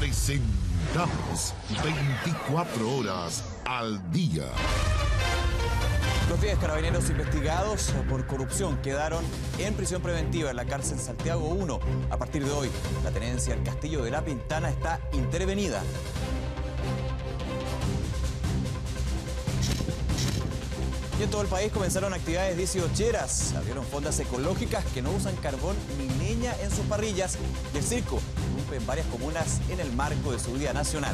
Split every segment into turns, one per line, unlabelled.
Presentamos 24 horas al día.
Los 10 carabineros investigados por corrupción quedaron en prisión preventiva en la cárcel Santiago 1. A partir de hoy, la tenencia del Castillo de la Pintana está intervenida. Y en todo el país comenzaron actividades 18eras. Abrieron fondas ecológicas que no usan carbón ni leña en sus parrillas. Y el circo irrumpe en varias comunas en el marco de su Día Nacional.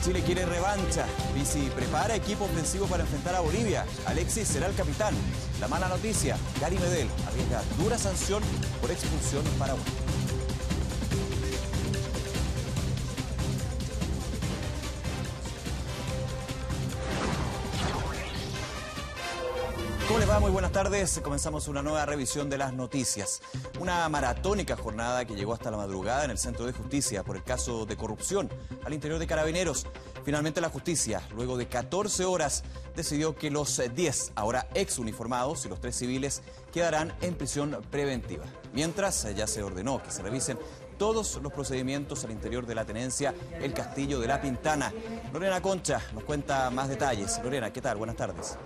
Chile quiere revancha. Pizzi prepara equipo ofensivo para enfrentar a Bolivia. Alexis será el capitán. La mala noticia, Gary Medel arriesga dura sanción por expulsión para Bolivia. ¿Cómo les va? Muy buenas tardes. Comenzamos una nueva revisión de las noticias. Una maratónica jornada que llegó hasta la madrugada en el Centro de Justicia por el caso de corrupción al interior de Carabineros. Finalmente la justicia, luego de 14 horas, decidió que los 10, ahora ex uniformados, y los 3 civiles quedarán en prisión preventiva. Mientras, ya se ordenó que se revisen todos los procedimientos al interior de la tenencia El Castillo de la Pintana. Lorena Concha nos cuenta más detalles. Lorena, ¿qué tal? Buenas tardes.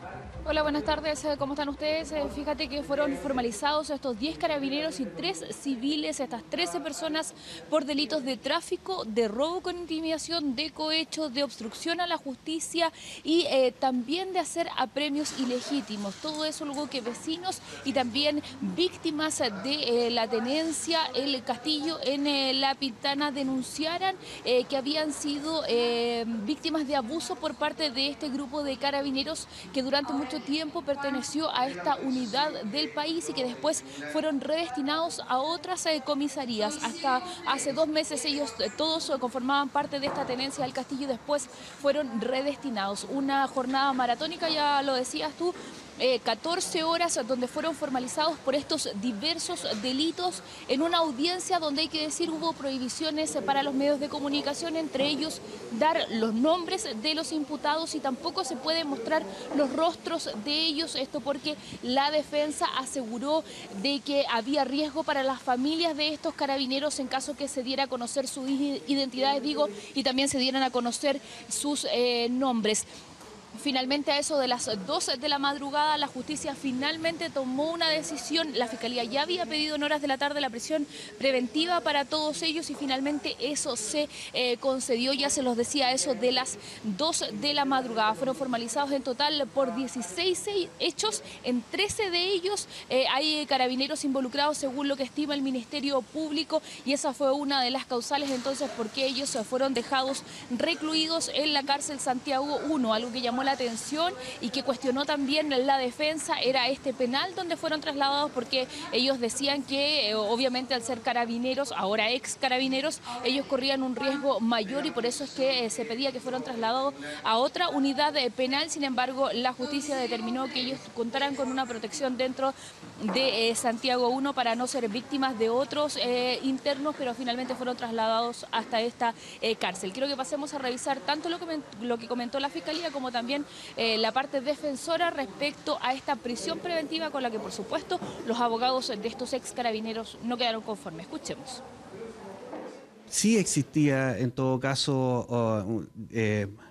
Hola, buenas tardes. ¿Cómo están ustedes? Fíjate que fueron formalizados estos 10 carabineros y 3 civiles, estas 13 personas por delitos de tráfico, de robo con intimidación, de cohecho, de obstrucción a la justicia y también de hacer apremios ilegítimos. Todo eso luego que vecinos y también víctimas de la tenencia El Castillo en La Pintana denunciaran que habían sido víctimas de abuso por parte de este grupo de carabineros que durante mucho tiempo perteneció a esta unidad del país y que después fueron redestinados a otras comisarías. Hasta hace 2 meses ellos todos conformaban parte de esta tenencia del Castillo y después fueron redestinados. Una jornada maratónica, ya lo decías tú, 14 horas donde fueron formalizados por estos diversos delitos en una audiencia donde hay que decir hubo prohibiciones para los medios de comunicación, entre ellos dar los nombres de los imputados y tampoco se pueden mostrar los rostros de ellos, esto porque la defensa aseguró de que había riesgo para las familias de estos carabineros en caso que se diera a conocer sus identidades, y también se dieran a conocer sus nombres. Finalmente, a eso de las 12 de la madrugada, la justicia finalmente tomó una decisión. La Fiscalía ya había pedido en horas de la tarde la prisión preventiva para todos ellos y finalmente eso se concedió. Ya se los decía, a eso de las 2 de la madrugada. Fueron formalizados en total por 16 hechos. En 13 de ellos hay carabineros involucrados según lo que estima el Ministerio Público y esa fue una de las causales entonces por qué ellos fueron dejados recluidos en la cárcel Santiago 1, algo que llamó la atención y que cuestionó también la defensa era este penal donde fueron trasladados, porque ellos decían que obviamente al ser carabineros, ahora ex carabineros, ellos corrían un riesgo mayor y por eso es que se pedía que fueran trasladados a otra unidad penal. Sin embargo, la justicia determinó que ellos contaran con una protección dentro de Santiago 1 para no ser víctimas de otros internos, pero finalmente fueron trasladados hasta esta cárcel. Quiero que pasemos a revisar tanto lo que comentó la Fiscalía como también la parte defensora respecto a esta prisión preventiva con la que, por supuesto, los abogados de estos ex carabineros no quedaron conformes. Escuchemos.
Sí existía, en todo caso,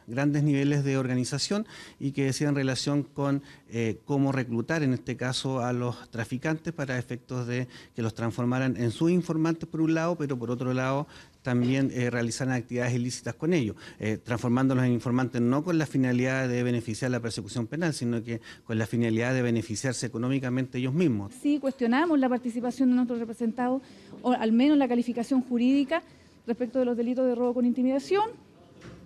grandes niveles de organización y que decían relación con cómo reclutar, en este caso, a los traficantes para efectos de que los transformaran en sus informantes por un lado, pero por otro lado también realizaran actividades ilícitas con ellos, transformándolos en informantes no con la finalidad de beneficiar la persecución penal, sino que con la finalidad de beneficiarse económicamente ellos mismos.
Sí, cuestionamos la participación de nuestros representados, o al menos la calificación jurídica respecto de los delitos de robo con intimidación.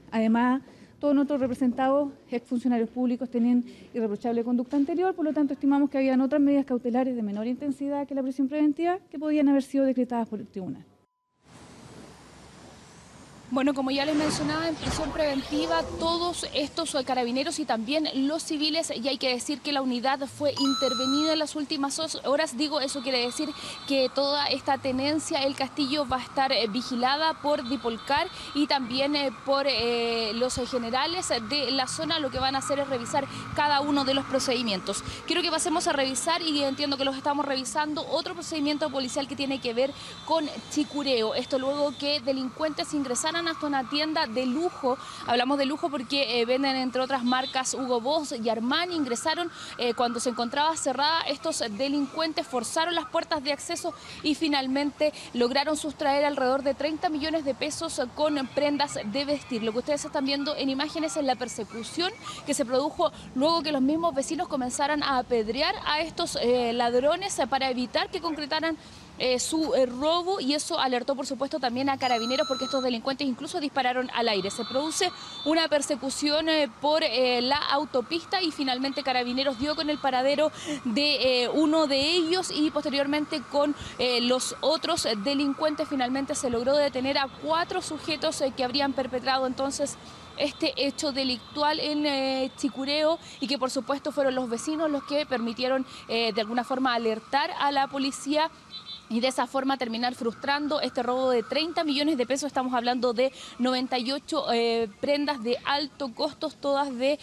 Además, todos nuestros representados, exfuncionarios públicos, tenían irreprochable conducta anterior, por lo tanto estimamos que habían otras medidas cautelares de menor intensidad que la prisión preventiva que podían haber sido decretadas por el tribunal.
Bueno, como ya les mencionaba, en prisión preventiva todos estos carabineros y también los civiles, y hay que decir que la unidad fue intervenida en las últimas horas. Digo, eso quiere decir que toda esta tenencia, el castillo, va a estar vigilada por Dipolcar y también por los generales de la zona. Lo que van a hacer es revisar cada uno de los procedimientos. Quiero que pasemos a revisar, y entiendo que los estamos revisando, otro procedimiento policial que tiene que ver con chicureo. Esto luego que delincuentes ingresaron hasta una tienda de lujo. Hablamos de lujo porque venden entre otras marcas Hugo Boss y Armani. Ingresaron cuando se encontraba cerrada. Estos delincuentes forzaron las puertas de acceso y finalmente lograron sustraer alrededor de 30 millones de pesos con prendas de vestir. Lo que ustedes están viendo en imágenes es la persecución que se produjo luego que los mismos vecinos comenzaran a apedrear a estos ladrones para evitar que concretaran su robo, y eso alertó por supuesto también a Carabineros, porque estos delincuentes incluso dispararon al aire. Se produce una persecución por la autopista y finalmente Carabineros dio con el paradero de uno de ellos, y posteriormente con los otros delincuentes finalmente se logró detener a 4 sujetos que habrían perpetrado entonces este hecho delictual en Chicureo, y que por supuesto fueron los vecinos los que permitieron de alguna forma alertar a la policía y de esa forma terminar frustrando este robo de 30 millones de pesos. Estamos hablando de 98 prendas de alto costo, todas de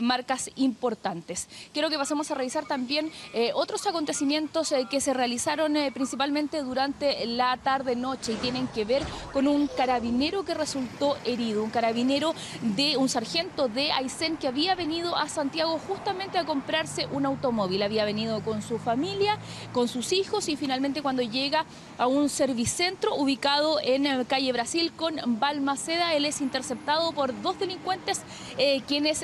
marcas importantes. Quiero que pasemos a revisar también otros acontecimientos que se realizaron principalmente durante la tarde-noche y tienen que ver con un carabinero que resultó herido, un carabinero de un sargento de Aysén que había venido a Santiago justamente a comprarse un automóvil. Había venido con su familia, con sus hijos, y finalmente cuando llega a un servicentro ubicado en calle Brasil con Balmaceda, él es interceptado por 2 delincuentes quienes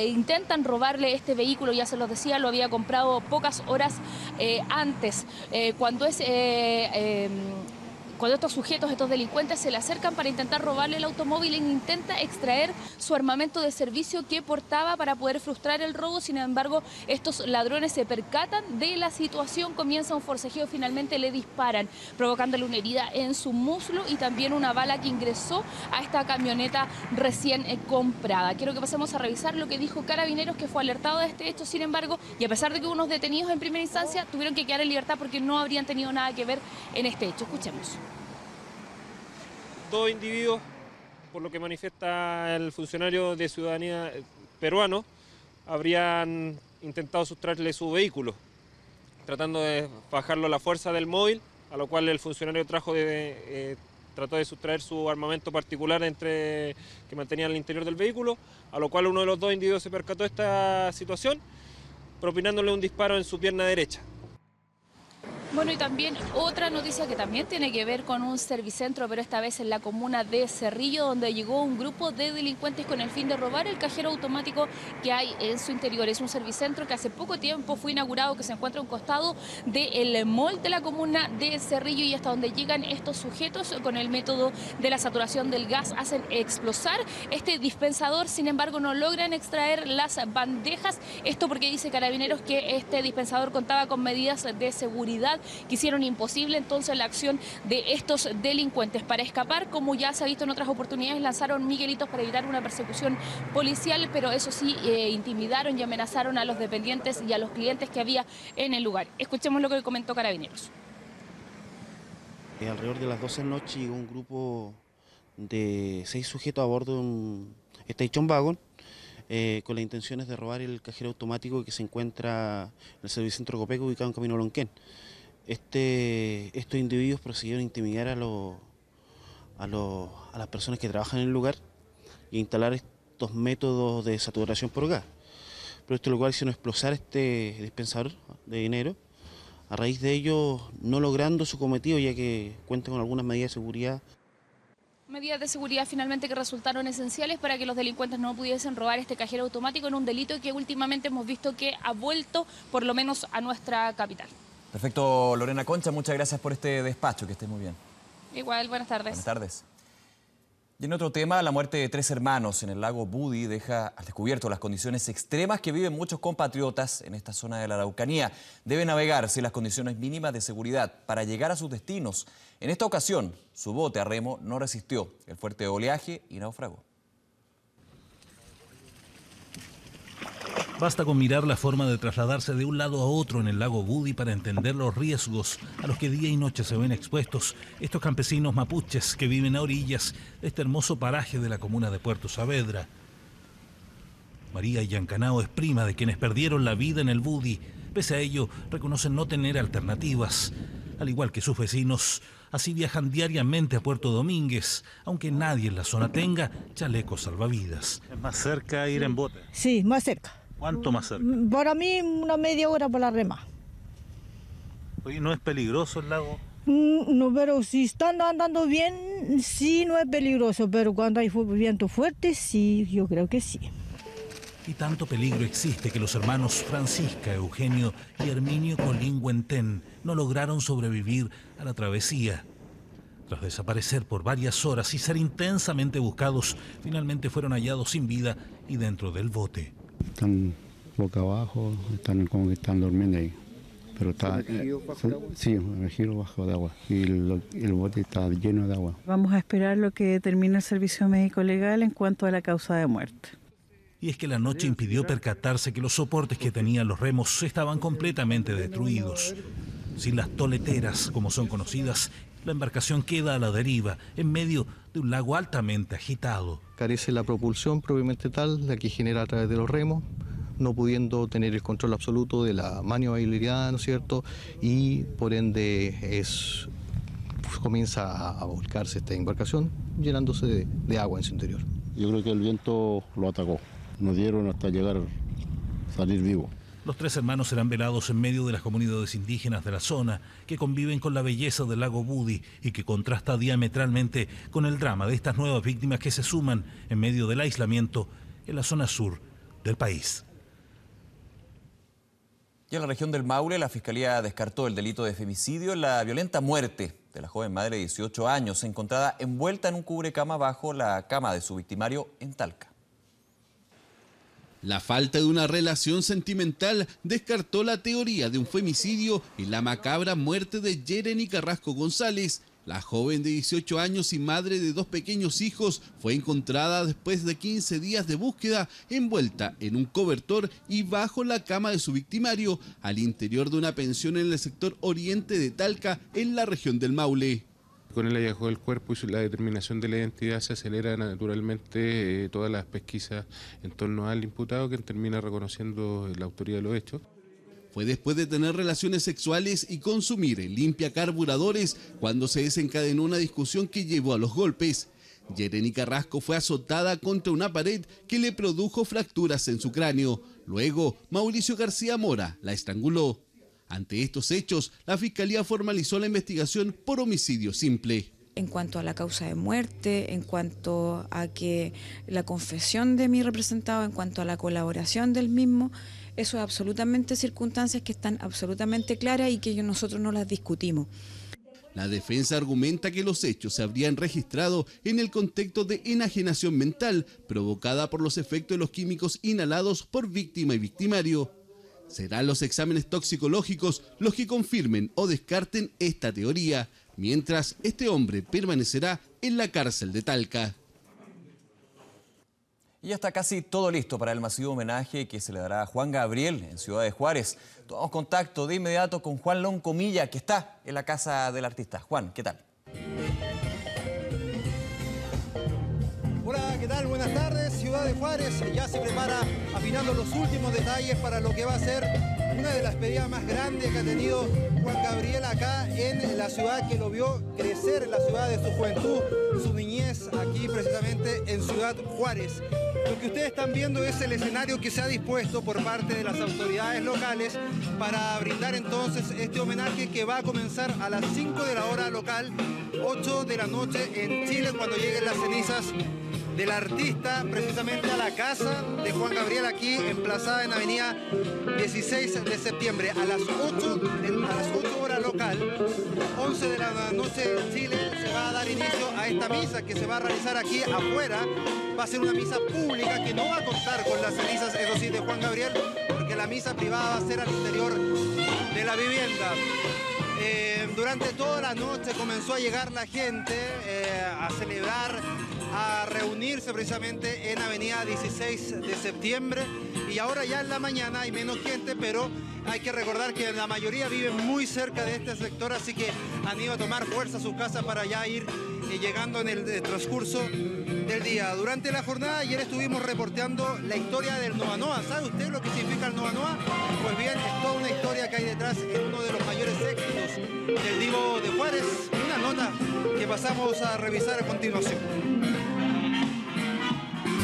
intentan robarle este vehículo. Ya se los decía, lo había comprado pocas horas antes. Cuando estos sujetos, estos delincuentes, se le acercan para intentar robarle el automóvil e intenta extraer su armamento de servicio que portaba para poder frustrar el robo. Sin embargo, estos ladrones se percatan de la situación, comienza un forcejeo, finalmente le disparan, provocándole una herida en su muslo y también una bala que ingresó a esta camioneta recién comprada. Quiero que pasemos a revisar lo que dijo Carabineros, que fue alertado de este hecho. Sin embargo, y a pesar de que unos detenidos en primera instancia tuvieron que quedar en libertad porque no habrían tenido nada que ver en este hecho. Escuchemos.
2 individuos, por lo que manifiesta el funcionario de ciudadanía peruano, habrían intentado sustraerle su vehículo, tratando de bajarlo a la fuerza del móvil, a lo cual el funcionario trató de sustraer su armamento particular que mantenía al interior del vehículo, a lo cual uno de los 2 individuos se percató de esta situación, propinándole un disparo en su pierna derecha.
Bueno, y también otra noticia que también tiene que ver con un servicentro, pero esta vez en la comuna de Cerrillo, donde llegó un grupo de delincuentes con el fin de robar el cajero automático que hay en su interior. Es un servicentro que hace poco tiempo fue inaugurado, que se encuentra a un costado del mall de la comuna de Cerrillo, y hasta donde llegan estos sujetos con el método de la saturación del gas hacen explosar este dispensador. Sin embargo, no logran extraer las bandejas. Esto porque dice Carabineros que este dispensador contaba con medidas de seguridad que hicieron imposible entonces la acción de estos delincuentes. Para escapar, como ya se ha visto en otras oportunidades, lanzaron miguelitos para evitar una persecución policial, pero eso sí, intimidaron y amenazaron a los dependientes y a los clientes que había en el lugar. Escuchemos lo que comentó Carabineros.
Alrededor de las 12 de la noche llegó un grupo de 6 sujetos a bordo de un station wagon con las intenciones de robar el cajero automático que se encuentra en el Servicentro Copeco, ubicado en Camino Lonquén. Estos individuos procedieron a intimidar a las personas que trabajan en el lugar y a instalar estos métodos de saturación por gas. Pero este lugar hicieron explotar este dispensador de dinero. A raíz de ello, no logrando su cometido, ya que cuentan con algunas medidas de seguridad.
Medidas de seguridad finalmente que resultaron esenciales para que los delincuentes no pudiesen robar este cajero automático en un delito que últimamente hemos visto que ha vuelto por lo menos a nuestra capital.
Perfecto, Lorena Concha, muchas gracias por este despacho, que esté muy bien.
Igual, buenas tardes.
Buenas tardes. Y en otro tema, la muerte de 3 hermanos en el lago Budi deja al descubierto las condiciones extremas que viven muchos compatriotas en esta zona de la Araucanía. Deben navegar sin las condiciones mínimas de seguridad para llegar a sus destinos. En esta ocasión, su bote a remo no resistió el fuerte oleaje y naufragó.
Basta con mirar la forma de trasladarse de un lado a otro en el lago Budi para entender los riesgos a los que día y noche se ven expuestos estos campesinos mapuches que viven a orillas de este hermoso paraje de la comuna de Puerto Saavedra. María Yancanao es prima de quienes perdieron la vida en el Budi. Pese a ello, reconocen no tener alternativas. Al igual que sus vecinos, así viajan diariamente a Puerto Domínguez, aunque nadie en la zona tenga chalecos salvavidas.
¿Es más cerca ir en bote?
Sí, más cerca.
¿Cuánto más cerca?
Para mí, una media hora por la rema.
Oye, ¿no es peligroso el lago?
No, pero si están andando bien, sí, no es peligroso, pero cuando hay viento fuerte, sí, yo creo que sí.
Y tanto peligro existe que los hermanos Francisca, Eugenio y Herminio Colín Huentén no lograron sobrevivir a la travesía. Tras desaparecer por varias horas y ser intensamente buscados, finalmente fueron hallados sin vida y dentro del bote.
Están boca abajo, están como que están durmiendo ahí. Pero está... sí, el giro bajo de agua y el bote está lleno de agua.
Vamos a esperar lo que determine el servicio médico legal en cuanto a la causa de muerte.
Y es que la noche impidió percatarse que los soportes que tenían los remos estaban completamente destruidos. Sin las toleteras, como son conocidas, la embarcación queda a la deriva, en medio de un lago altamente agitado.
Carece la propulsión propiamente tal, la que genera a través de los remos, no pudiendo tener el control absoluto de la maniobrabilidad, ¿no es cierto? Y por ende comienza a volcarse esta embarcación, llenándose de agua en su interior.
Yo creo que el viento lo atacó, nos dieron hasta llegar a salir vivo.
Los 3 hermanos serán velados en medio de las comunidades indígenas de la zona, que conviven con la belleza del lago Budi y que contrasta diametralmente con el drama de estas nuevas víctimas que se suman en medio del aislamiento en la zona sur del país.
Y en la región del Maule, la Fiscalía descartó el delito de femicidio en la violenta muerte de la joven madre de 18 años, encontrada envuelta en un cubrecama bajo la cama de su victimario en Talca.
La falta de una relación sentimental descartó la teoría de un femicidio en la macabra muerte de Yereni Carrasco González. La joven de 18 años y madre de 2 pequeños hijos fue encontrada después de 15 días de búsqueda, envuelta en un cobertor y bajo la cama de su victimario, al interior de una pensión en el sector oriente de Talca, en la región del Maule.
Con el hallazgo del cuerpo y la determinación de la identidad se acelera naturalmente todas las pesquisas en torno al imputado, quien termina reconociendo la autoría de los hechos.
Fue después de tener relaciones sexuales y consumir limpia carburadores cuando se desencadenó una discusión que llevó a los golpes. Yereni Carrasco fue azotada contra una pared que le produjo fracturas en su cráneo. Luego, Mauricio García Mora la estranguló. Ante estos hechos, la Fiscalía formalizó la investigación por homicidio simple.
En cuanto a la causa de muerte, en cuanto a que la confesión de mi representado, en cuanto a la colaboración del mismo, eso es absolutamente circunstancias que están absolutamente claras y que nosotros no las discutimos.
La defensa argumenta que los hechos se habrían registrado en el contexto de enajenación mental provocada por los efectos de los químicos inhalados por víctima y victimario. Serán los exámenes toxicológicos los que confirmen o descarten esta teoría, mientras este hombre permanecerá en la cárcel de Talca.
Y ya está casi todo listo para el masivo homenaje que se le dará a Juan Gabriel en Ciudad de Juárez. Tomamos contacto de inmediato con Juan Loncomilla, que está en la casa del artista. Juan, ¿qué tal?
Hola, ¿qué tal? Buenas tardes. Ciudad de Juárez ya se prepara afinando los últimos detalles para lo que va a ser una de las despedidas más grandes que ha tenido Juan Gabriel acá en la ciudad, que lo vio crecer en la ciudad de su juventud, su niñez, aquí precisamente en Ciudad Juárez. Lo que ustedes están viendo es el escenario que se ha dispuesto por parte de las autoridades locales para brindar entonces este homenaje que va a comenzar a las 5 de la hora local, 8 de la noche en Chile, cuando lleguen las cenizas del artista precisamente a la casa de Juan Gabriel, aquí emplazada en avenida 16 de septiembre a las 8 horas local, 11 de la noche en Chile. Se va a dar inicio a esta misa que se va a realizar aquí afuera. Va a ser una misa pública que no va a contar con las cenizas, eso sí, de Juan Gabriel, porque la misa privada va a ser al interior de la vivienda. Durante toda la noche comenzó a llegar la gente a celebrar, a reunirse precisamente en avenida 16 de septiembre, y ahora ya en la mañana hay menos gente, pero hay que recordar que la mayoría vive muy cerca de este sector, así que han ido a tomar fuerza a sus casas para ya ir llegando en el transcurso del día. Durante la jornada ayer estuvimos reporteando la historia del Noa Noa. ¿Sabe usted lo que significa el Noa Noa? Pues bien, es toda una historia que hay detrás, es uno de los mayores éxitos del Divo de Juárez. Una nota que pasamos a revisar a continuación.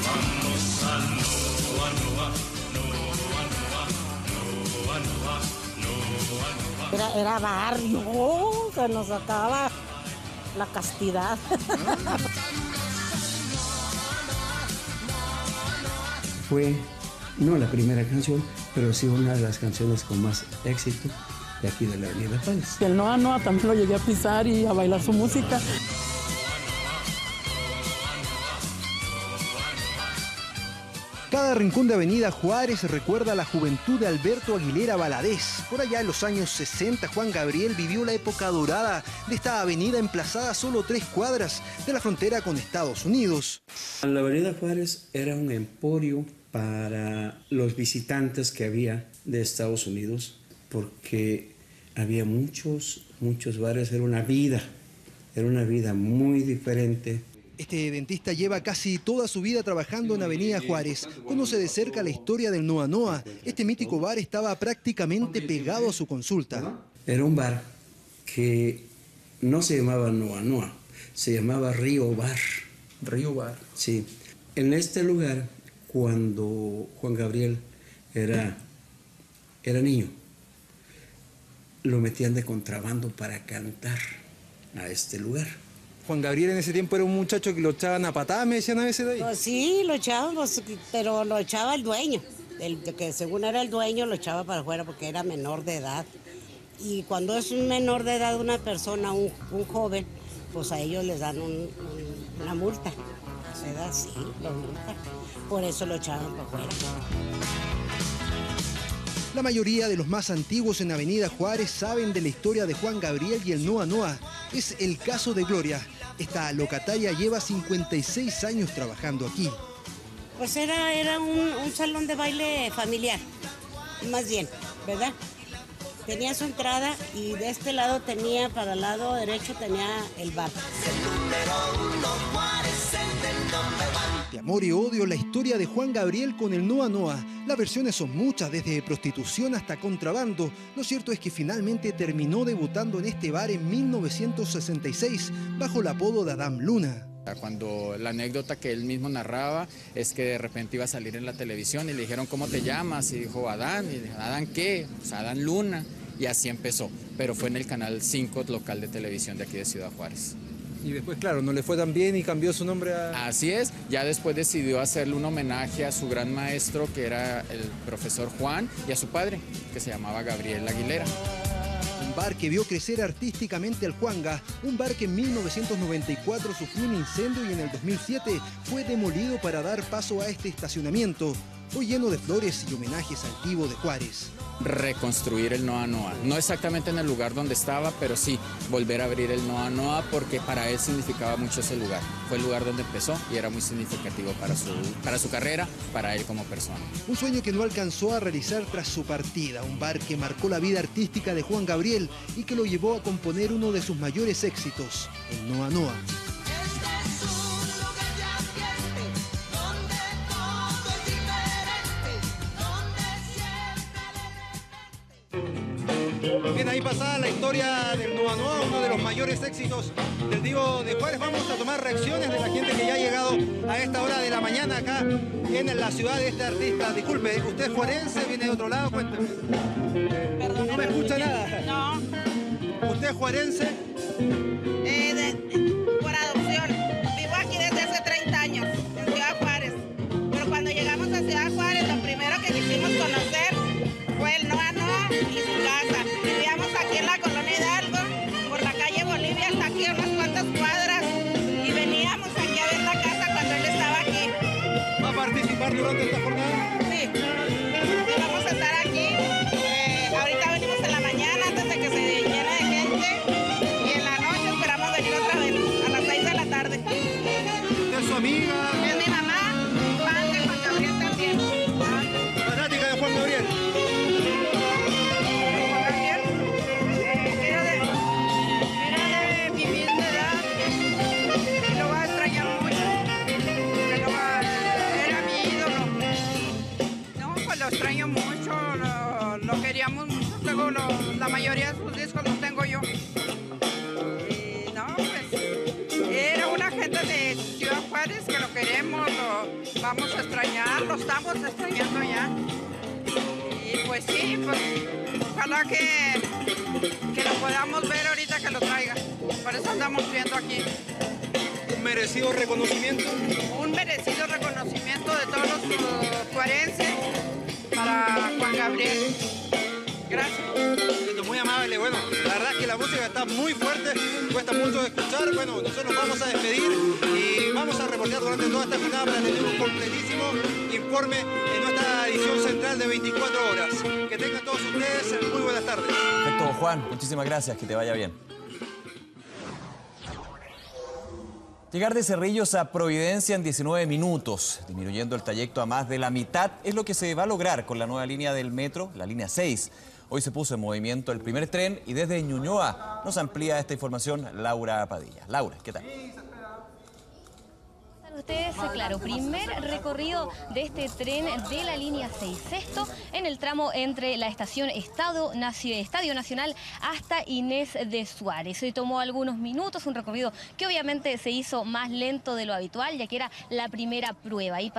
Vamos a Noa Noa, Noa Noa, Noa Noa, Noa Noa.
Era barrio, se nos acaba la castidad.
Fue no la primera canción, pero sí una de las canciones con más éxito de aquí de la Avenida Juárez.
El Noa Noa también lo llegué a pisar y a bailar su música.
Cada rincón de Avenida Juárez recuerda la juventud de Alberto Aguilera Valadez. Por allá en los años 60, Juan Gabriel vivió la época dorada de esta avenida emplazada a solo 3 cuadras de la frontera con Estados Unidos.
La Avenida Juárez era un emporio para los visitantes que había de Estados Unidos, porque había muchos bares, era una vida muy diferente.
Este dentista lleva casi toda su vida trabajando en Avenida Juárez. Conoce de cerca la historia del Noa Noa. Este mítico bar estaba prácticamente pegado a su consulta.
Era un bar que no se llamaba Noa Noa, se llamaba Río Bar.
Río Bar.
Sí. En este lugar, cuando Juan Gabriel era niño, lo metían de contrabando para cantar a este lugar.
Juan Gabriel en ese tiempo era un muchacho que lo echaban a patadas, me decían a veces de ahí.
Pues sí, lo echábamos, pero lo echaba el dueño. El que según era el dueño lo echaba para afuera porque era menor de edad. Y cuando es un menor de edad una persona, un joven, pues a ellos les dan una multa. A su edad sí, lo multan. Por eso lo echaban para afuera.
La mayoría de los más antiguos en Avenida Juárez saben de la historia de Juan Gabriel y el Noa Noa. Es el caso de Gloria. Esta locataria lleva 56 años trabajando aquí.
Pues era un salón de baile familiar, más bien, ¿verdad? Tenía su entrada y de este lado para el lado derecho tenía el bar.
De amor y odio, la historia de Juan Gabriel con el Noa Noa. Las versiones son muchas, desde prostitución hasta contrabando. Lo cierto es que finalmente terminó debutando en este bar en 1966, bajo el apodo de Adán Luna.
Cuando la anécdota que él mismo narraba es que de repente iba a salir en la televisión y le dijeron ¿cómo te llamas? Y dijo Adán, y dijo, ¿Adán qué? Pues Adán Luna, y así empezó, pero fue en el canal 5 local de televisión de aquí de Ciudad Juárez.
Y después, claro, no le fue tan bien y cambió su nombre a...
Así es, ya después decidió hacerle un homenaje a su gran maestro, que era el profesor Juan, y a su padre, que se llamaba Gabriel Aguilera.
Un bar que vio crecer artísticamente al Juanga, un bar que en 1994 sufrió un incendio y en el 2007 fue demolido para dar paso a este estacionamiento, hoy lleno de flores y homenajes al Divo de Juárez.
Reconstruir el Noa Noa, no exactamente en el lugar donde estaba, pero sí volver a abrir el Noa Noa porque para él significaba mucho ese lugar. Fue el lugar donde empezó y era muy significativo para su carrera, para él como persona.
Un sueño que no alcanzó a realizar tras su partida, un bar que marcó la vida artística de Juan Gabriel y que lo llevó a componer uno de sus mayores éxitos, el Noa Noa. Bien, ahí pasada la historia del Noa Noa, uno de los mayores éxitos del Divo de Juárez. Vamos a tomar reacciones de la gente que ya ha llegado a esta hora de la mañana acá en la ciudad de este artista. Disculpe, ¿usted es juarense? ¿Viene de otro lado? Cuénteme. Perdón, no me escucha nada.
No.
¿Usted es juarense?
Por adopción. Vivo aquí desde hace 30 años. En
durante esta jornada?
Sí, vamos a estar aquí. Ahorita venimos en la mañana antes de que se llene de gente y en la noche esperamos venir otra vez a las 6 de la tarde.
¿Es su amiga?
Es mi mamá, fan de Juan Gabriel también.
¿Fanática de Juan Gabriel?
Juan Gabriel era de mi misma edad y lo va a extrañar mucho. Era mi ídolo. No, pues lo extraño mucho, lo queríamos mucho. Tengo la mayoría de sus discos los tengo yo. Y no, pues era una gente de Ciudad Juárez que lo queremos, lo vamos a extrañar, lo estamos extrañando ya. Y pues sí, pues ojalá que lo podamos ver ahorita que lo traiga. Por eso andamos viendo aquí.
¿Un merecido reconocimiento?
Un merecido reconocimiento de todos los juarenses para Juan Gabriel. Gracias.
Muy amable. Bueno, la verdad es que la música está muy fuerte, cuesta mucho de escuchar. Bueno, nosotros nos vamos a despedir y vamos a reportear durante toda esta jornada para tener un completísimo informe en nuestra edición central de 24 horas. Que tengan todos ustedes muy buenas tardes.
Perfecto, Juan. Muchísimas gracias. Que te vaya bien. Llegar de Cerrillos a Providencia en 19 minutos, disminuyendo el trayecto a más de la mitad, es lo que se va a lograr con la nueva línea del metro, la línea 6. Hoy se puso en movimiento el primer tren y desde Ñuñoa nos amplía esta información Laura Padilla. Laura, ¿qué tal?
Ustedes, claro, primer recorrido de este tren de la línea 6, sexto en el tramo entre la estación Estadio Nacional hasta Inés de Suárez. Hoy tomó algunos minutos, un recorrido que obviamente se hizo más lento de lo habitual, ya que era la primera prueba. Ahí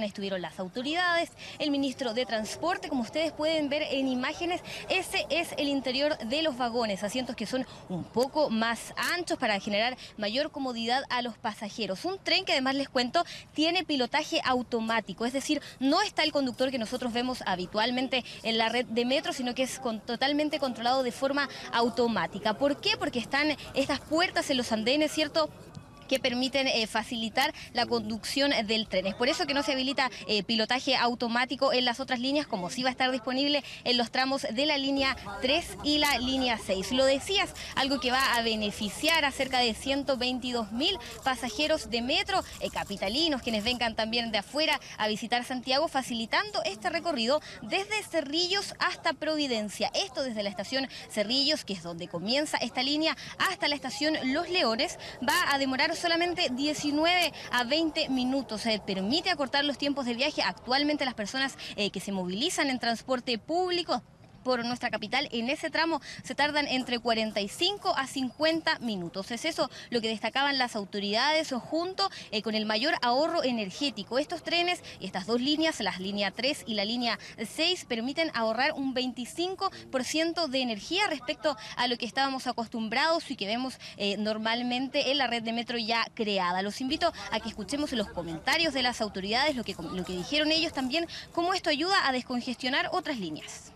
estuvieron las autoridades, el ministro de Transporte, como ustedes pueden ver en imágenes, ese es el interior de los vagones, asientos que son un poco más anchos para generar mayor comodidad a los pasajeros. Un tren que además les cuento, tiene pilotaje automático, es decir, no está el conductor que nosotros vemos habitualmente en la red de metro, sino que es totalmente controlado de forma automática. ¿Por qué? Porque están estas puertas en los andenes, ¿cierto?, que permiten facilitar la conducción del tren. Es por eso que no se habilita pilotaje automático en las otras líneas, como sí va a estar disponible en los tramos de la línea 3 y la línea 6. Lo decías, algo que va a beneficiar a cerca de 122.000 pasajeros de metro, capitalinos, quienes vengan también de afuera a visitar Santiago, facilitando este recorrido desde Cerrillos hasta Providencia. Esto desde la estación Cerrillos, que es donde comienza esta línea, hasta la estación Los Leones, va a demorar solamente 19 a 20 minutos. Permite acortar los tiempos de viaje. Actualmente las personas que se movilizan en transporte público por nuestra capital, en ese tramo se tardan entre 45 a 50 minutos. Es eso lo que destacaban las autoridades junto con el mayor ahorro energético. Estos trenes y estas dos líneas, la línea 3 y la línea 6, permiten ahorrar un 25% de energía respecto a lo que estábamos acostumbrados y que vemos normalmente en la red de metro ya creada. Los invito a que escuchemos los comentarios de las autoridades, lo que dijeron ellos también, cómo esto ayuda a descongestionar otras líneas.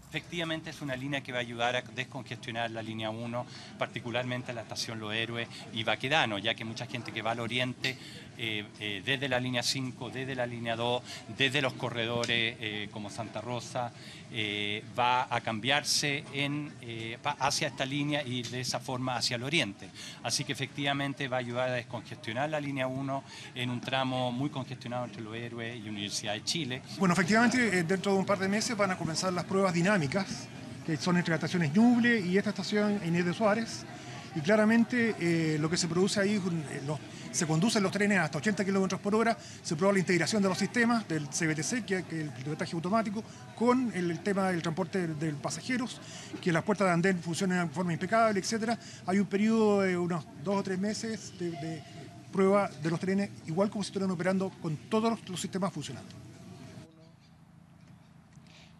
Efectivamente es una línea que va a ayudar a descongestionar la línea 1, particularmente la estación Los Héroes y Baquedano, ya que mucha gente que va al oriente desde la línea 5, desde la línea 2, desde los corredores como Santa Rosa, va a cambiarse hacia esta línea y de esa forma hacia el oriente. Así que efectivamente va a ayudar a descongestionar la línea 1 en un tramo muy congestionado entre Los Héroes y Universidad de Chile.
Bueno, efectivamente dentro de un par de meses van a comenzar las pruebas dinámicas, que son entre las estaciones Ñuble y esta estación Inés de Suárez. Y claramente lo que se produce ahí, se conducen los trenes hasta 80 km por hora, se prueba la integración de los sistemas del CBTC, que es el pilotaje automático, con el tema del transporte de pasajeros, que las puertas de andén funcionen de forma impecable, etc. Hay un periodo de unos 2 o 3 meses de prueba de los trenes, igual como si estuvieran operando con todos los sistemas funcionando.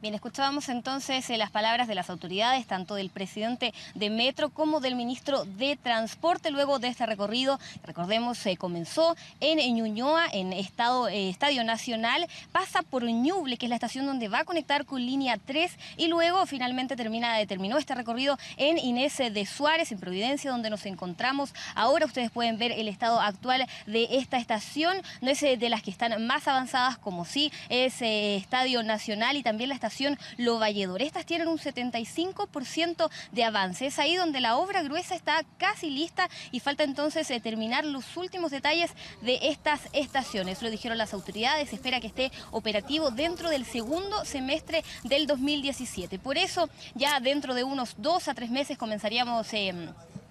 Bien, escuchábamos entonces las palabras de las autoridades, tanto del presidente de Metro como del ministro de Transporte, luego de este recorrido. Recordemos, comenzó en Ñuñoa, en Estadio Nacional, pasa por Ñuble, que es la estación donde va a conectar con línea 3, y luego finalmente terminó este recorrido en Inés de Suárez, en Providencia, donde nos encontramos ahora. Ustedes pueden ver el estado actual de esta estación. No es de las que están más avanzadas, como sí es Estadio Nacional y también la estación Lo Valledor. Estas tienen un 75% de avance. Es ahí donde la obra gruesa está casi lista y falta entonces terminar los últimos detalles de estas estaciones. Lo dijeron las autoridades, se espera que esté operativo dentro del segundo semestre del 2017. Por eso ya dentro de unos 2 a 3 meses comenzaríamos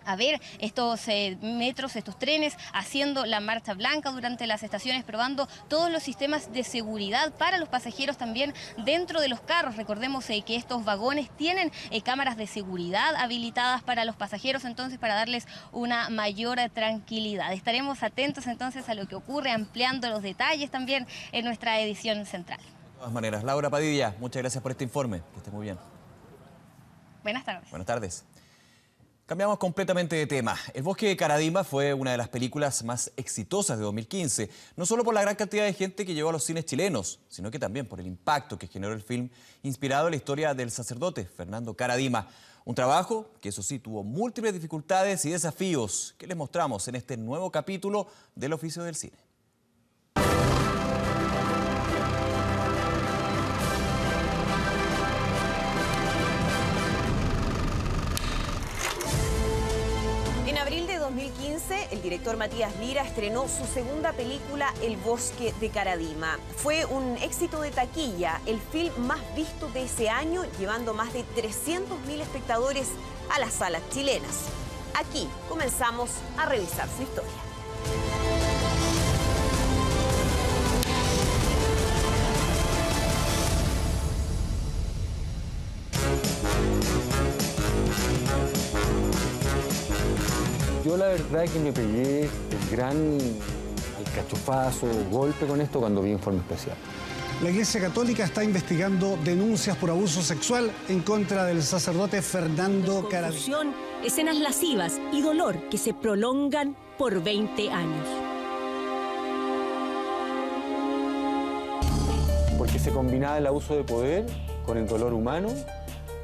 a ver estos metros, estos trenes haciendo la marcha blanca durante las estaciones, probando todos los sistemas de seguridad para los pasajeros también dentro de los carros. Recordemos que estos vagones tienen cámaras de seguridad habilitadas para los pasajeros, entonces para darles una mayor tranquilidad. Estaremos atentos entonces a lo que ocurre, ampliando los detalles también en nuestra edición central.
De todas maneras, Laura Padilla, muchas gracias por este informe. Que esté muy bien.
Buenas tardes.
Buenas tardes. Cambiamos completamente de tema. El Bosque de Caradima fue una de las películas más exitosas de 2015, no solo por la gran cantidad de gente que llegó a los cines chilenos, sino que también por el impacto que generó el film inspirado en la historia del sacerdote Fernando Caradima. Un trabajo que, eso sí, tuvo múltiples dificultades y desafíos que les mostramos en este nuevo capítulo del Oficio del Cine.
En abril de 2015, el director Matías Lira estrenó su segunda película, El Bosque de Caradima. Fue un éxito de taquilla, el film más visto de ese año, llevando más de 300.000 espectadores a las salas chilenas. Aquí comenzamos a revisar su historia.
Yo la verdad que me pegué el gran alcachofazo, golpe con esto cuando vi Informe Especial.
La Iglesia Católica está investigando denuncias por abuso sexual en contra del sacerdote Fernando Caradima.
Escenas lascivas y dolor que se prolongan por 20 años.
Porque se combinaba el abuso de poder con el dolor humano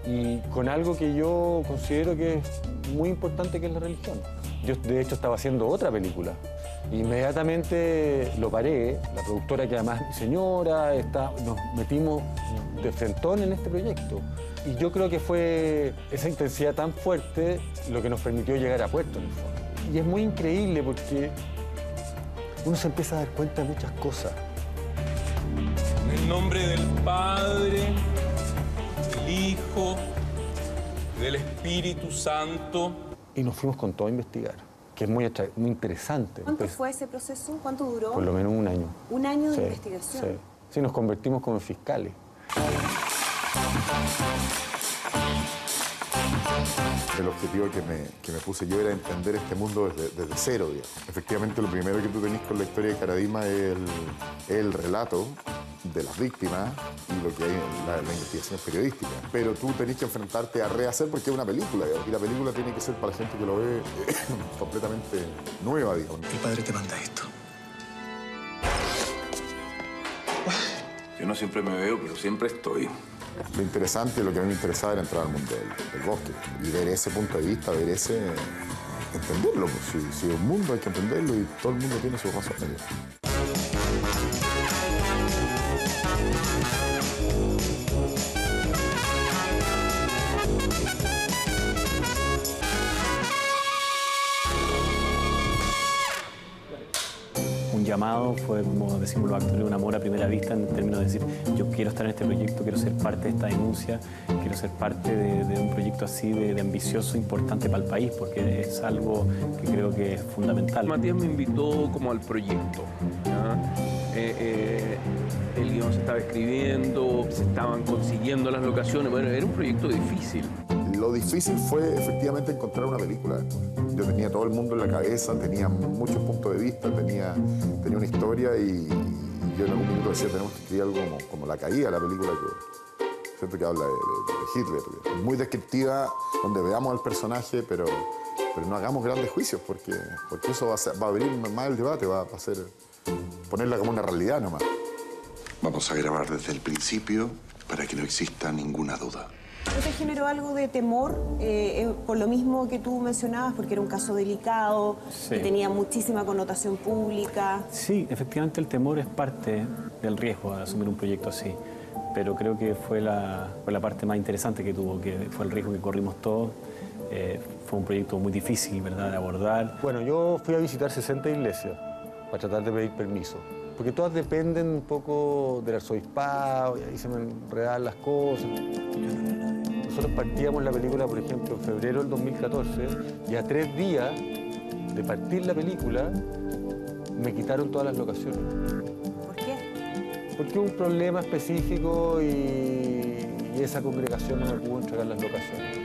y con algo que yo considero que es muy importante, que es la religión. Yo, de hecho, estaba haciendo otra película. Inmediatamente lo paré, la productora, que además es mi señora, nos metimos de frentón en este proyecto. Y yo creo que fue esa intensidad tan fuerte lo que nos permitió llegar a puerto, en el fondo. Y es muy increíble porque uno se empieza a dar cuenta de muchas cosas.
En el nombre del Padre, del Hijo, del Espíritu Santo.
Y nos fuimos con todo a investigar, que es muy interesante.
¿Cuánto fue ese proceso? ¿Cuánto duró?
Por lo menos un año.
¿Un año de investigación?
Sí. Sí, nos convertimos como en fiscales.
El objetivo que me puse yo era entender este mundo desde cero, digamos. Efectivamente, lo primero que tú tenés con la historia de Caradima es el relato de las víctimas y lo que hay en la investigación periodística. Pero tú tenés que enfrentarte a rehacer porque es una película, digamos, y la película tiene que ser para la gente que lo ve completamente nueva, digamos.
El padre te manda esto.
Yo no siempre me veo, pero siempre estoy.
Lo interesante, lo que a mí me interesaba era entrar al mundo del bosque y ver ese punto de vista, entenderlo. Pues, si un mundo hay que entenderlo y todo el mundo tiene su razón.
Llamado fue, como decimos los actores, un amor a primera vista, en términos de decir, yo quiero estar en este proyecto, quiero ser parte de esta denuncia, quiero ser parte de un proyecto así de ambicioso, importante para el país, porque es algo que creo que es fundamental.
Matías me invitó como al proyecto, el guión se estaba escribiendo, se estaban consiguiendo las locaciones, bueno, era un proyecto difícil.
Lo difícil fue efectivamente encontrar una película. Yo tenía todo el mundo en la cabeza, tenía muchos puntos de vista, tenía una historia y yo en algún momento decía, tenemos que escribir algo como la caída, la película ¿cierto? Que habla de Hitler. Muy descriptiva, donde veamos al personaje, pero no hagamos grandes juicios, porque eso va a abrir más el debate, va a ser ponerla como una realidad nomás.
Vamos a grabar desde el principio para que no exista ninguna duda.
¿No te generó algo de temor por lo mismo que tú mencionabas, porque era un caso delicado, que tenía muchísima connotación pública?
Sí, efectivamente el temor es parte del riesgo de asumir un proyecto así, pero creo que fue la parte más interesante que tuvo, que fue el riesgo que corrimos todos. Fue un proyecto muy difícil, ¿verdad?, de abordar.
Bueno, yo fui a visitar 60 iglesias para tratar de pedir permiso, porque todas dependen un poco del arzobispado, y ahí se me enredan las cosas. Nosotros partíamos la película, por ejemplo, en febrero del 2014, y a 3 días de partir la película me quitaron todas las locaciones.
¿Por qué?
Porque hubo un problema específico y esa congregación no me pudo entregar las locaciones.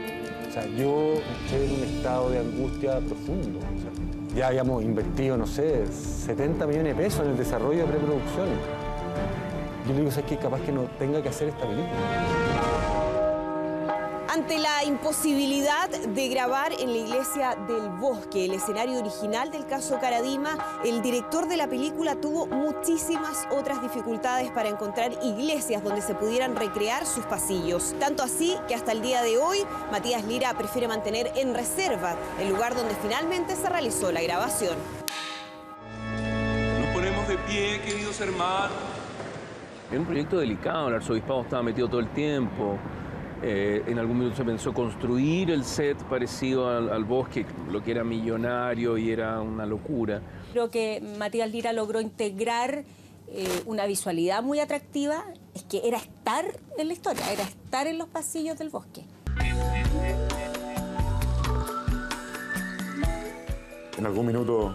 O sea, yo estoy en un estado de angustia profundo. O sea, ya habíamos invertido, no sé, 70 millones de pesos en el desarrollo de preproducciones. Yo le digo, ¿sabes qué? Capaz que no tenga que hacer esta película.
Ante la imposibilidad de grabar en la iglesia del Bosque, el escenario original del caso Caradima, el director de la película tuvo muchísimas otras dificultades para encontrar iglesias donde se pudieran recrear sus pasillos. Tanto así que hasta el día de hoy, Matías Lira prefiere mantener en reserva el lugar donde finalmente se realizó la grabación.
Nos ponemos de pie, queridos hermanos. Era un proyecto delicado, el arzobispado estaba metido todo el tiempo. En algún minuto se pensó construir el set parecido al Bosque, lo que era millonario y era una locura.
Creo que Matías Lira logró integrar una visualidad muy atractiva, es que era estar en la historia, era estar en los pasillos del Bosque.
En algún minuto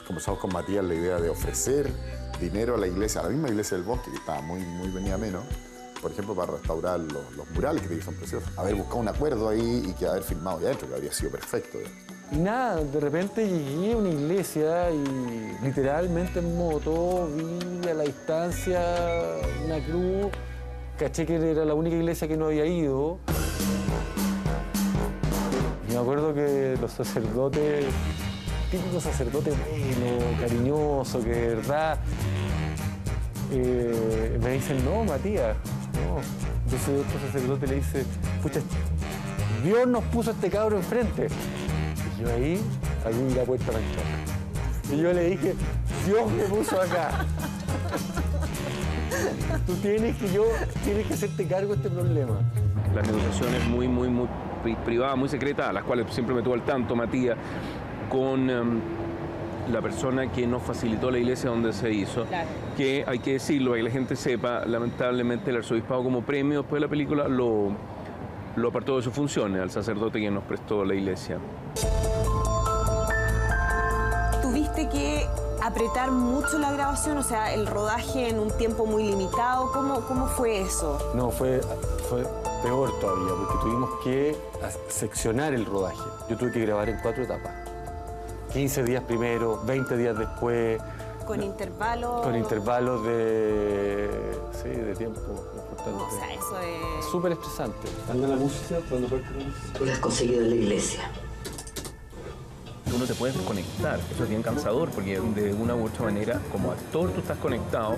conversamos con Matías la idea de ofrecer dinero a la iglesia, a la misma iglesia del Bosque, que estaba muy venida menos, por ejemplo, para restaurar los murales, que son preciosos. Haber buscado un acuerdo ahí y que haber filmado ya adentro, que habría sido perfecto.
Y nada, de repente llegué a una iglesia y literalmente en moto vi a la distancia una cruz, caché que era la única iglesia que no había ido. Y me acuerdo que los sacerdotes, típico sacerdote bueno, cariñoso, que de verdad me dicen, no, Matías, no. Entonces otro sacerdote le dice, pucha, Dios nos puso a este cabro enfrente. Y yo ahí abrí la puerta para entrar. Y yo le dije, Dios me puso acá. Tú tienes que hacerte cargo de este problema.
La negociación es muy privada, muy secreta, a las cuales siempre me tuvo al tanto Matías, con la persona que nos facilitó la iglesia donde se hizo, claro. Que hay que decirlo, para que la gente sepa, lamentablemente el arzobispado como premio después de la película lo apartó de sus funciones al sacerdote que nos prestó la iglesia.
¿Tuviste que apretar mucho la grabación, o sea, el rodaje en un tiempo muy limitado? ¿Cómo fue eso?
No, fue peor todavía, porque tuvimos que seccionar el rodaje. Yo tuve que grabar en 4 etapas. 15 días primero, 20 días después.
¿Con intervalos?
Con intervalos de tiempo importante.
O sea, eso es...
súper estresante.
¿Cuándo la música? ¿Cuándo fue?
Lo has conseguido en la iglesia.
Tú no te puedes desconectar, eso es bien cansador, porque de una u otra manera, como actor tú estás conectado,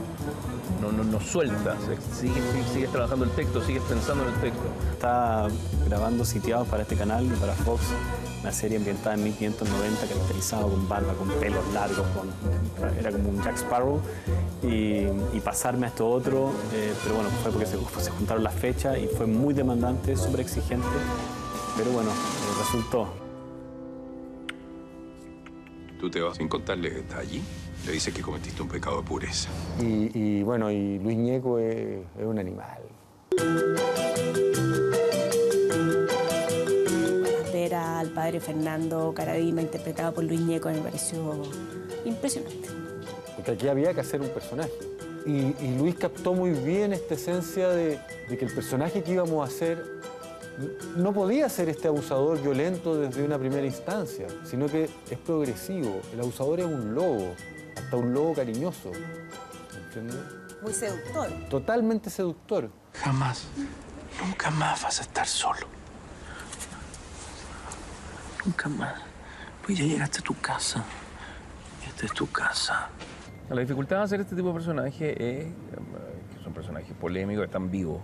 no sueltas, sigues trabajando el texto, sigues pensando en el texto.
Estaba grabando Sitiados para este canal y para Fox, una serie ambientada en 1590, caracterizado con barba, con pelos largos, era como un Jack Sparrow, y pasarme a esto otro, pero bueno, fue porque se juntaron las fechas y fue muy demandante, súper exigente, pero bueno, resultó.
Tú te vas sin contarle que estás allí. Le dices que cometiste un pecado de pureza.
Y bueno, y Luis Ñeco es un animal.
Ver al padre Fernando Caradima interpretado por Luis Ñeco me pareció impresionante.
Porque aquí había que hacer un personaje. Y Luis captó muy bien esta esencia de que el personaje que íbamos a hacer no podía ser este abusador violento desde una primera instancia, sino que es progresivo. El abusador es un lobo, hasta un lobo cariñoso. ¿Entiendes?
Muy seductor.
Totalmente seductor.
Jamás
Nunca más vas a estar solo. Nunca más. Pues ya llegaste a tu casa. Esta es tu casa.
La dificultad de hacer este tipo de personajes es que son personajes polémicos, que están vivos,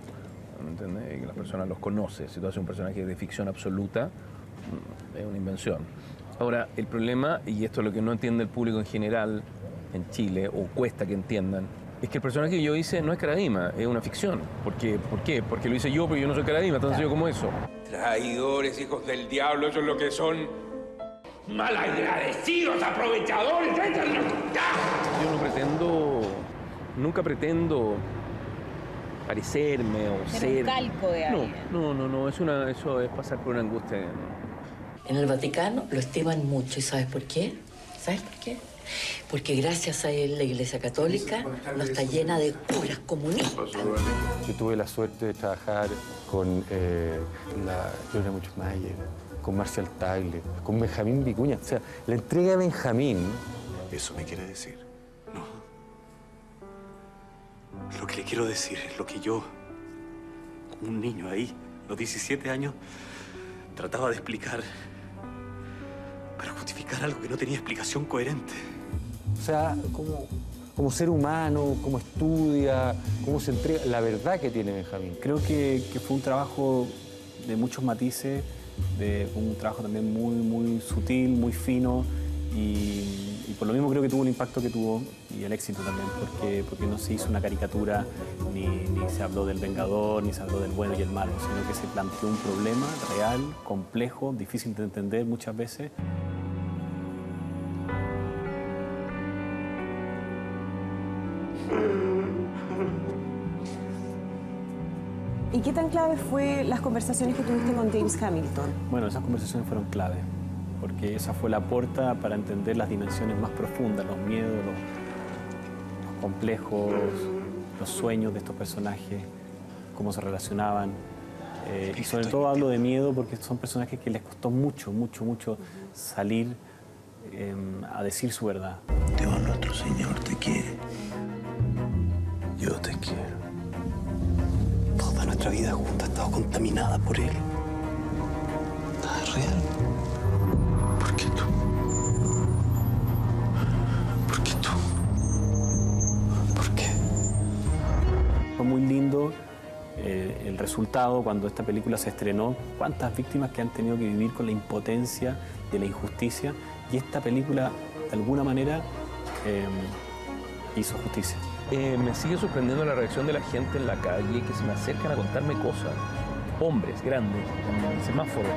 ¿me entiendes? Y que las personas los conocen. Si tú haces un personaje de ficción absoluta, es una invención. Ahora, el problema, y esto es lo que no entiende el público en general en Chile, o cuesta que entiendan, es que el personaje que yo hice no es Karadima, es una ficción. ¿Por qué? Porque lo hice yo, pero yo no soy Karadima, tan sencillo como eso.
Traidores, hijos del diablo, eso es lo que son. Malagradecidos, aprovechadores,
Yo nunca pretendo parecerme o ser
un calco de alguien.
No, eso es pasar por una angustia.
En el Vaticano lo estiman mucho. ¿Y sabes por qué? ¿Sabes por qué? Porque gracias a él la Iglesia Católica no está llena de curas comunistas.
Yo tuve la suerte de trabajar con la Gloria Muchmayer, con Marcial Tagle, con Benjamín Vicuña. O sea, la entrega de Benjamín...
¿Eso me quiere decir? No. Lo que le quiero decir es lo que yo, como un niño ahí, a los 17 años, trataba de explicar para justificar algo que no tenía explicación coherente.
O sea, como ser humano, cómo estudia, cómo se entrega, la verdad que tiene Benjamín.
Creo que fue un trabajo de muchos matices, un trabajo también muy sutil, muy fino, y por lo mismo creo que tuvo el impacto que tuvo y el éxito también, porque no se hizo una caricatura, ni se habló del vengador, ni se habló del bueno y el malo, sino que se planteó un problema real, complejo, difícil de entender muchas veces.
¿Y qué tan clave fue las conversaciones que tuviste con James Hamilton?
Bueno, esas conversaciones fueron clave, porque esa fue la puerta para entender las dimensiones más profundas, los miedos, los complejos, los sueños de estos personajes, cómo se relacionaban. Y sobre todo hablo de miedo porque son personajes que les costó mucho salir a decir su verdad.
Dios nuestro Señor te quiere. Yo te quiero. Toda nuestra vida junta ha estado contaminada por Él. Nada es real. ¿Por qué tú? ¿Por qué tú? ¿Por qué?
Fue muy lindo el resultado cuando esta película se estrenó. Cuántas víctimas que han tenido que vivir con la impotencia de la injusticia. Y esta película, de alguna manera, hizo justicia.
Me sigue sorprendiendo la reacción de la gente en la calle que se me acercan a contarme cosas. Hombres grandes, en el semáforo.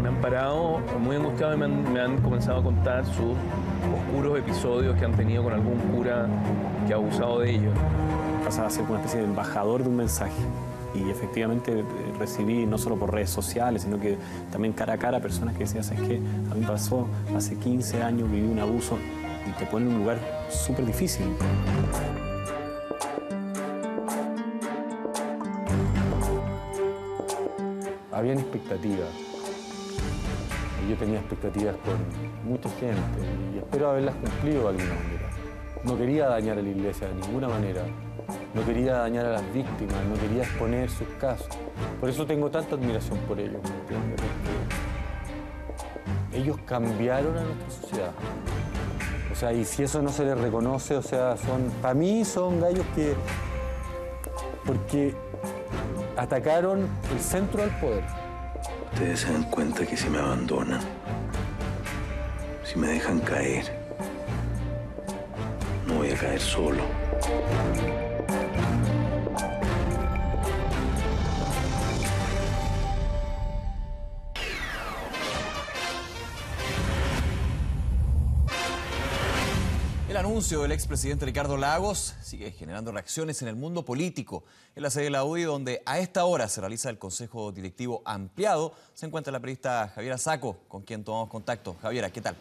Me han parado muy angustiados y me han comenzado a contar sus oscuros episodios que han tenido con algún cura que ha abusado de ellos.
Pasaba a ser una especie de embajador de un mensaje. Y efectivamente recibí, no solo por redes sociales, sino que también cara a cara, personas que decían, ¿sabes qué? A mí me pasó hace 15 años, viví un abuso, y te pone en un lugar súper difícil.
Habían expectativas. Y yo tenía expectativas con mucha gente y espero haberlas cumplido de alguna manera. No quería dañar a la Iglesia de ninguna manera. No quería dañar a las víctimas, no quería exponer sus casos. Por eso tengo tanta admiración por ellos, ¿me entiendes? Porque ellos cambiaron a nuestra sociedad. O sea, y si eso no se les reconoce, o sea, para mí son gallos que... porque atacaron el centro del poder.
Ustedes se dan cuenta que si me abandonan, si me dejan caer, no voy a caer solo.
El anuncio del expresidente Ricardo Lagos sigue generando reacciones en el mundo político. En la sede de la UDI, donde a esta hora se realiza el Consejo Directivo Ampliado, se encuentra la periodista Javiera Saco, con quien tomamos contacto. Javiera, ¿qué tal?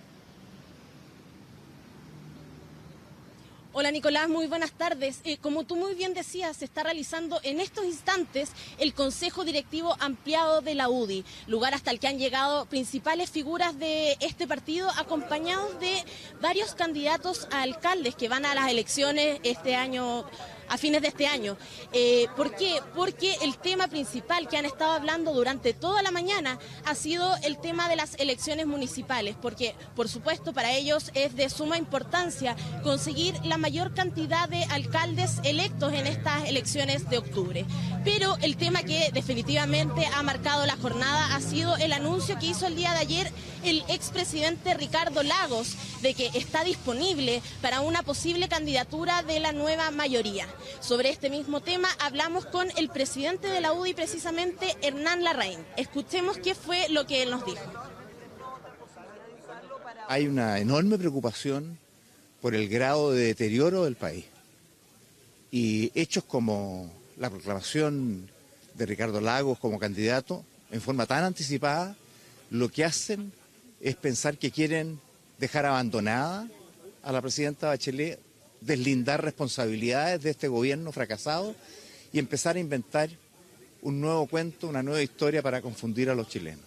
Hola Nicolás, muy buenas tardes. Como tú muy bien decías, se está realizando en estos instantes el Consejo Directivo Ampliado de la UDI, lugar hasta el que han llegado principales figuras de este partido, acompañados de varios candidatos a alcaldes que van a las elecciones este año a fines de este año. ¿Por qué? Porque el tema principal que han estado hablando durante toda la mañana ha sido el tema de las elecciones municipales, porque por supuesto para ellos es de suma importancia conseguir la mayor cantidad de alcaldes electos en estas elecciones de octubre. Pero el tema que definitivamente ha marcado la jornada ha sido el anuncio que hizo el día de ayer el expresidente Ricardo Lagos de que está disponible para una posible candidatura de la nueva mayoría. Sobre este mismo tema hablamos con el presidente de la UDI, precisamente Hernán Larraín. Escuchemos qué fue lo que él nos dijo.
Hay una enorme preocupación por el grado de deterioro del país. Y hechos como la proclamación de Ricardo Lagos como candidato en forma tan anticipada, lo que hacen es pensar que quieren dejar abandonada a la presidenta Bachelet, deslindar responsabilidades de este gobierno fracasado y empezar a inventar un nuevo cuento, una nueva historia para confundir a los chilenos.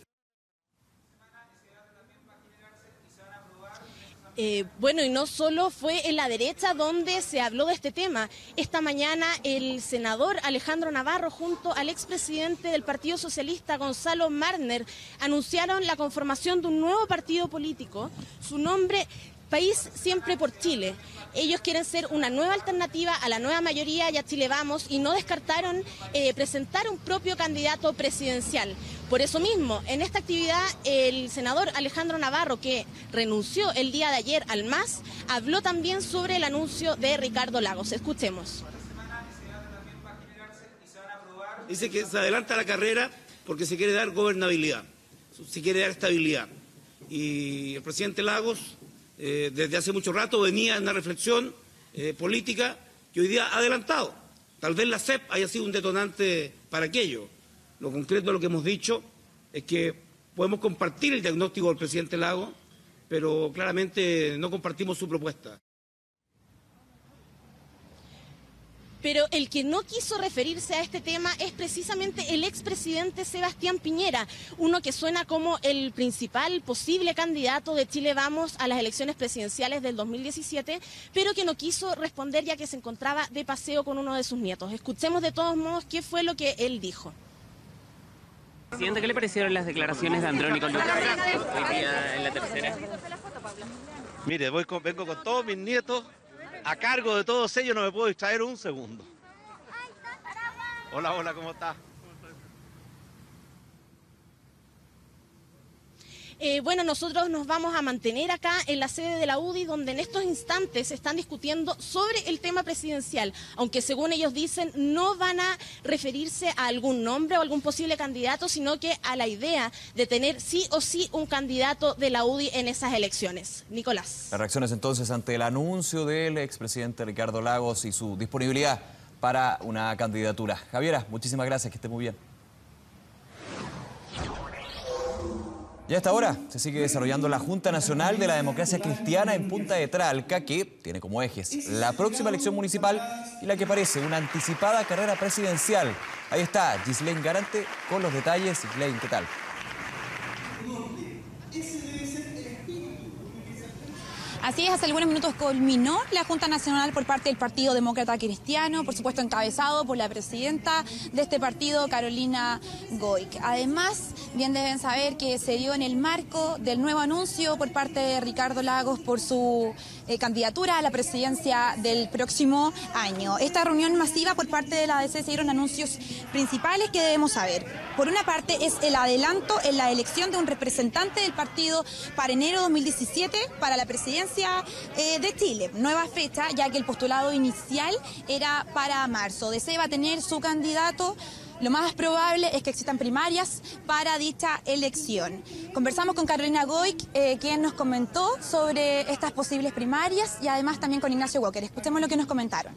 Bueno, y no solo fue en la derecha donde se habló de este tema. Esta mañana el senador Alejandro Navarro junto al expresidente del Partido Socialista, Gonzalo Marner, anunciaron la conformación de un nuevo partido político. Su nombre, País Siempre por Chile. Ellos quieren ser una nueva alternativa a la nueva mayoría y a Chile Vamos, y no descartaron presentar un propio candidato presidencial. Por eso mismo, en esta actividad, el senador Alejandro Navarro, que renunció el día de ayer al MAS, habló también sobre el anuncio de Ricardo Lagos. Escuchemos.
Dice que se adelanta la carrera porque se quiere dar gobernabilidad, se quiere dar estabilidad. Y el presidente Lagos, desde hace mucho rato, venía en una reflexión política que hoy día ha adelantado. Tal vez la CEP haya sido un detonante para aquello. Lo concreto de lo que hemos dicho es que podemos compartir el diagnóstico del presidente Lagos, pero claramente no compartimos su propuesta.
Pero el que no quiso referirse a este tema es precisamente el expresidente Sebastián Piñera, uno que suena como el principal posible candidato de Chile Vamos a las elecciones presidenciales del 2017, pero que no quiso responder ya que se encontraba de paseo con uno de sus nietos. Escuchemos de todos modos qué fue lo que él dijo.
Presidente, ¿qué le parecieron las declaraciones de Andrónico Lucas hoy día en la tercera?
Mire, vengo con todos mis nietos. A cargo de todos ellos no me puedo distraer un segundo. Hola, hola, ¿cómo estás?
Bueno, nosotros nos vamos a mantener acá en la sede de la UDI, donde en estos instantes se están discutiendo sobre el tema presidencial, aunque según ellos dicen no van a referirse a algún nombre o algún posible candidato, sino que a la idea de tener sí o sí un candidato de la UDI en esas elecciones. Nicolás.
Las reacciones entonces ante el anuncio del expresidente Ricardo Lagos y su disponibilidad para una candidatura. Javiera, muchísimas gracias, que esté muy bien. Y a esta hora se sigue desarrollando la Junta Nacional de la Democracia Cristiana en Punta de Tralca, que tiene como ejes la próxima elección municipal y la que parece una anticipada carrera presidencial. Ahí está Gislaine Garante con los detalles. Gislaine, ¿qué tal?
Así es, hace algunos minutos culminó la Junta Nacional por parte del Partido Demócrata Cristiano, por supuesto encabezado por la presidenta de este partido, Carolina Goic. Además, bien deben saber que se dio en el marco del nuevo anuncio por parte de Ricardo Lagos por su candidatura a la presidencia del próximo año. Esta reunión masiva por parte de la ADC se dieron anuncios principales que debemos saber. Por una parte es el adelanto en la elección de un representante del partido para enero 2017 para la presidencia de Chile. Nueva fecha, ya que el postulado inicial era para marzo. DC va a tener su candidato. Lo más probable es que existan primarias para dicha elección. Conversamos con Carolina Goic, quien nos comentó sobre estas posibles primarias, y además también con Ignacio Walker. Escuchemos lo que nos comentaron.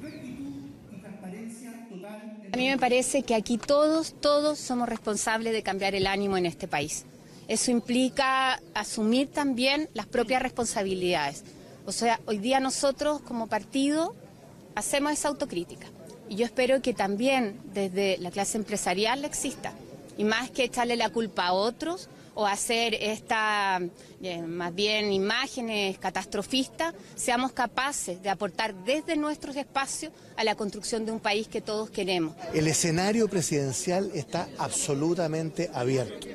A mí me parece que aquí todos somos responsables de cambiar el ánimo en este país. Eso implica asumir también las propias responsabilidades. O sea, hoy día nosotros como partido hacemos esa autocrítica. Y yo espero que también desde la clase empresarial exista. Y más que echarle la culpa a otros o hacer esta, más bien, imágenes catastrofistas, seamos capaces de aportar desde nuestros espacios a la construcción de un país que todos queremos.
El escenario presidencial está absolutamente abierto.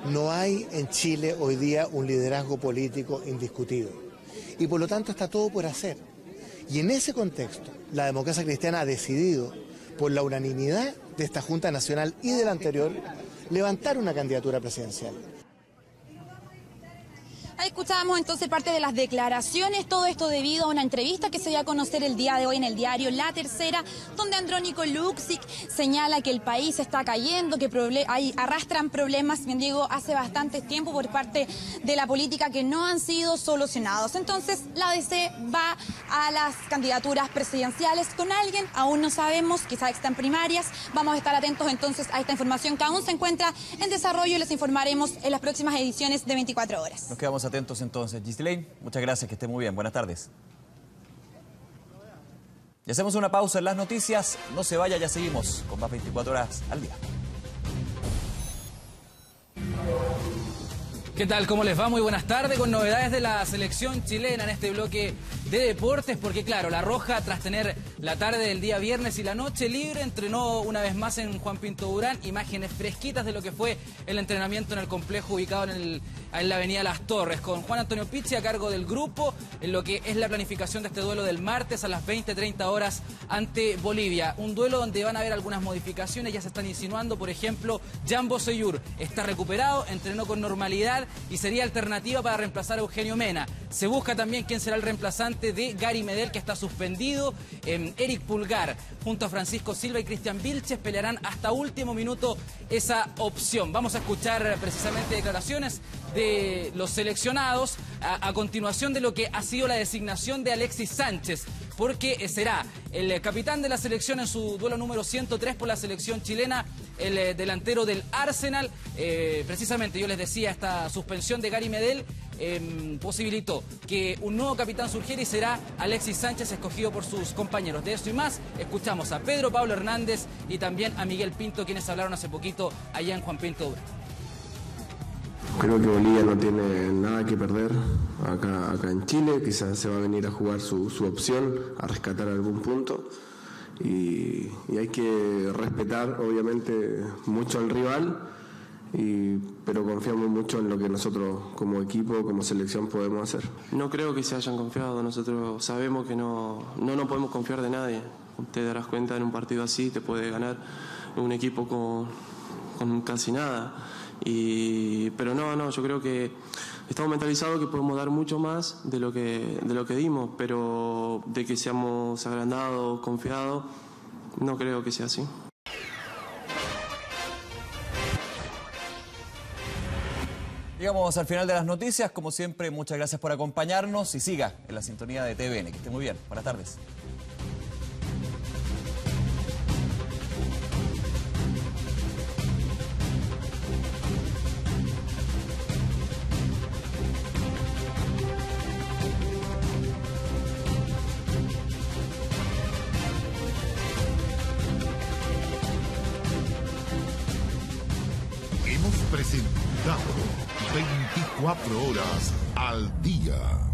No hay en Chile hoy día un liderazgo político indiscutido y por lo tanto está todo por hacer. Y en ese contexto, la democracia cristiana ha decidido, por la unanimidad de esta Junta Nacional y de la anterior, levantar una candidatura presidencial.
Ahí escuchábamos entonces parte de las declaraciones, todo esto debido a una entrevista que se dio a conocer el día de hoy en el diario La Tercera, donde Andrónico Luksic señala que el país está cayendo, que arrastran problemas, bien digo, hace bastante tiempo por parte de la política que no han sido solucionados. Entonces la DC va a las candidaturas presidenciales con alguien, aún no sabemos, quizá está en primarias. Vamos a estar atentos entonces a esta información que aún se encuentra en desarrollo y les informaremos en las próximas ediciones de 24 horas.
Nos quedamos atentos entonces. Ghislaine, muchas gracias, que esté muy bien. Buenas tardes. Y hacemos una pausa en las noticias. No se vaya, ya seguimos con más 24 horas al día.
¿Qué tal? ¿Cómo les va? Muy buenas tardes, con novedades de la selección chilena en este bloque de deportes, porque claro, La Roja, tras tener la tarde del día viernes y la noche libre, entrenó una vez más en Juan Pinto Durán. Imágenes fresquitas de lo que fue el entrenamiento en el complejo ubicado en la avenida Las Torres, con Juan Antonio Pizzi a cargo del grupo, en lo que es la planificación de este duelo del martes a las 20:30 horas ante Bolivia. Un duelo donde van a haber algunas modificaciones, ya se están insinuando. Por ejemplo, Jan Bosellur está recuperado, entrenó con normalidad y sería alternativa para reemplazar a Eugenio Mena. Se busca también quién será el reemplazante de Gary Medel, que está suspendido. Eric Pulgar, junto a Francisco Silva y Cristian Vilches, pelearán hasta último minuto esa opción. Vamos a escuchar precisamente declaraciones de los seleccionados a continuación de lo que ha sido la designación de Alexis Sánchez, porque será el capitán de la selección en su duelo número 103 por la selección chilena, el delantero del Arsenal. Precisamente yo les decía, esta suspensión de Gary Medel posibilitó que un nuevo capitán surgiera y será Alexis Sánchez, escogido por sus compañeros. De eso y más, escuchamos a Pedro Pablo Hernández y también a Miguel Pinto, quienes hablaron hace poquito allá en Juan Pinto Durán.
Creo que Bolivia no tiene nada que perder acá en Chile. Quizás se va a venir a jugar su opción, a rescatar algún punto. Y hay que respetar, obviamente, mucho al rival, pero confiamos mucho en lo que nosotros como equipo, como selección podemos hacer.
No creo que se hayan confiado. Nosotros sabemos que no nos podemos confiar de nadie. Te darás cuenta, en un partido así te puede ganar un equipo con casi nada. Pero no, yo creo que estamos mentalizados que podemos dar mucho más de lo que dimos, pero de que seamos agrandados, confiados, no creo que sea así.
Llegamos al final de las noticias. Como siempre, muchas gracias por acompañarnos y siga en la sintonía de TVN. Que esté muy bien. Buenas tardes.
Hemos presentado 24 horas al día.